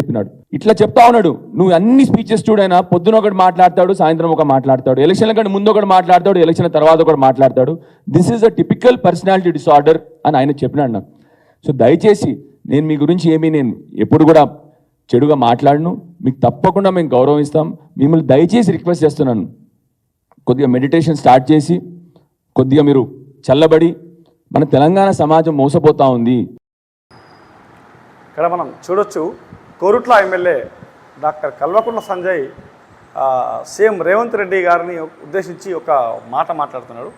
చెప్పినాడు. ఇట్లా చెప్తా ఉన్నాడు, నువ్వు అన్ని స్పీచెస్ చూడైనా పొద్దున ఒకటి మాట్లాడతాడు, సాయంత్రం ఒక మాట్లాడతాడు, ఎలక్షన్ల కంటే ముందు ఒకటి మాట్లాడతాడు, ఎలక్షన్ తర్వాత ఒకటి మాట్లాడతాడు. This is a typical personality disorder అని ఆయన చెప్పినాడు నాకు. సో దయచేసి నేను మీ గురించి నేను ఎప్పుడు కూడా చెడుగా మాట్లాడను, మీకు తప్పకుండా మేము గౌరవిస్తాం. మిమ్మల్ని దయచేసి రిక్వెస్ట్ చేస్తున్నాను, కొద్దిగా మెడిటేషన్ స్టార్ట్ చేసి కొద్దిగా మీరు చల్లబడి, మన తెలంగాణ సమాజం మోసపోతూ ఉంది. ఇక్కడ మనం చూడొచ్చు, Korutla MLA doctor Kalvakuntla Sanjay CM Revanth Reddy గారిని ఉద్దేశించి ఒక మాట మాట్లాడుతున్నాడు.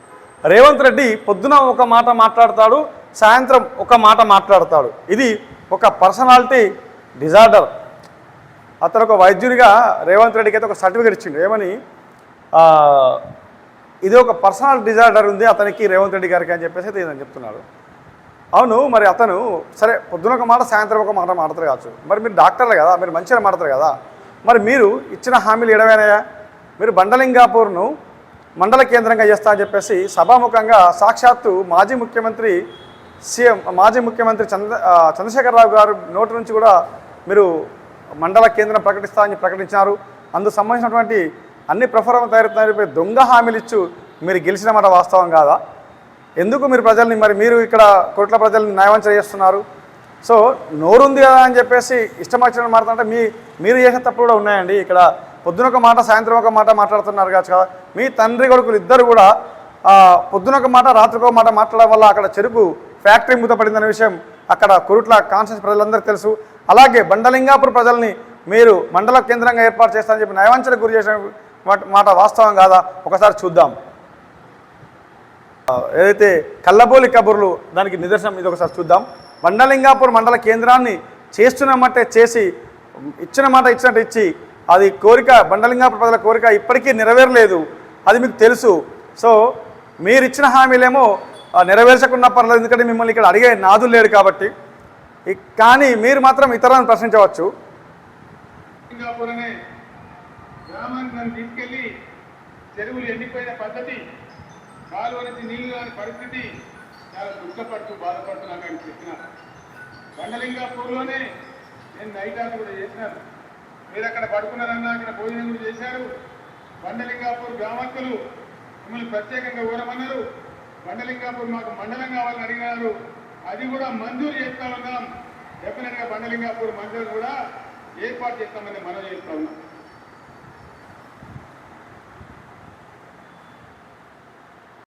రేవంత్ రెడ్డి పొద్దున ఒక మాట మాట్లాడతాడు, సాయంత్రం ఒక మాట మాట్లాడతాడు. ఇది ఒక పర్సనాలిటీ డిజార్డర్. అతను ఒక వైద్యునిగా రేవంత్ రెడ్డికి అయితే ఒక సర్టిఫికేట్ ఇచ్చిండు. ఏమని, ఇది ఒక పర్సనల్ డిజార్డర్ ఉంది అతనికి, రేవంత్ రెడ్డి గారికి అని చెప్పేసి అయితే నేను చెప్తున్నాడు. అవును, మరి అతను సరే పొద్దున ఒక మాట సాయంత్రం ఒక మాట మాట్లాడతారు కావచ్చు. మరి మీరు డాక్టర్లు కదా, మీరు మంచిగా మాట్లాడతారు కదా, మరి మీరు ఇచ్చిన హామీలు ఎడవేనాయా? మీరు బండలింగాపూర్ను మండల కేంద్రంగా చేస్తా అని చెప్పేసి సభాముఖంగా సాక్షాత్తు మాజీ ముఖ్యమంత్రి చంద్రశేఖరరావు గారు నోటి నుంచి కూడా మీరు మండల కేంద్రం ప్రకటిస్తా అని ప్రకటించారు. అందుకు సంబంధించినటువంటి అన్ని ప్రఫరం తయారు దొంగ హామీలు ఇచ్చు మీరు గెలిచిన మాట వాస్తవం కాదా? ఎందుకు మీరు ప్రజల్ని, మరి మీరు ఇక్కడ కోట్ల ప్రజల్ని న్యాయవంచన చేస్తున్నారు? సో నోరుంది కదా అని చెప్పేసి ఇష్టం వచ్చిన మాట్లాడుతుంటే మీరు చేసిన తప్పులు కూడా ఉన్నాయండి. ఇక్కడ పొద్దున ఒక మాట సాయంత్రం ఒక మాట మాట్లాడుతున్నారు కావచ్చు కదా. మీ తండ్రి కొడుకులు ఇద్దరు కూడా పొద్దున ఒక మాట రాత్రికి ఒక మాట మాట్లాడడం వల్ల అక్కడ చెరుకు ఫ్యాక్టరీ మూతపడిందనే విషయం అక్కడ కోరుట్ల కాన్స్టిట్యూన్సీ ప్రజలందరికీ తెలుసు. అలాగే బండలింగాపూర్ ప్రజల్ని మీరు మండల కేంద్రంగా ఏర్పాటు చేస్తారని చెప్పి న్యాయవంచనకు గురి చేసిన మాట వాస్తవం కాదా? ఒకసారి చూద్దాం. ఏదైతే కల్లబోలి కబుర్లు దానికి నిదర్శనం ఇది ఒకసారి చూద్దాం. బండలింగాపూర్ మండల కేంద్రాన్ని చేస్తున్నామంటే చేసి, ఇచ్చిన మాట ఇచ్చినట్టు ఇచ్చి, అది కోరిక బండలింగాపూర్ ప్రజల కోరిక ఇప్పటికీ నెరవేరలేదు, అది మీకు తెలుసు. సో మీరు ఇచ్చిన హామీలేమో నెరవేర్చకుండా పర్లేదు, ఎందుకంటే మిమ్మల్ని ఇక్కడ అడిగే నాదులు లేడు కాబట్టి. కానీ మీరు మాత్రం ఇతరులను ప్రశ్నించవచ్చు. గ్రామానికి నన్ను తీసుకెళ్లి చెరువులు ఎండిపోయిన పద్ధతి, కాలువ నుంచి నీళ్లు రాని పరిస్థితి, చాలా దుఃఖపడుతూ బాధపడుతున్నాను అని చెప్పినారు. బండలింగాపూర్లోనే నేను నైట్ ఆట కూడా చేసినాను. మీరు అక్కడ పడుకున్నారన్నా, అక్కడ భోజనం కూడా చేశారు. బండలింగాపూర్ గ్రామస్తులు మిమ్మల్ని ప్రత్యేకంగా ఊరమన్నారు. బండలింగాపూర్ మాకు మండలం కావాలని అడిగినారు, అది కూడా మంజూరు చేస్తా ఉన్నాం. డెఫినెట్గా బండలింగాపూర్ మంజూరు కూడా ఏర్పాటు చేస్తామని మనం చేస్తా ఉన్నాం.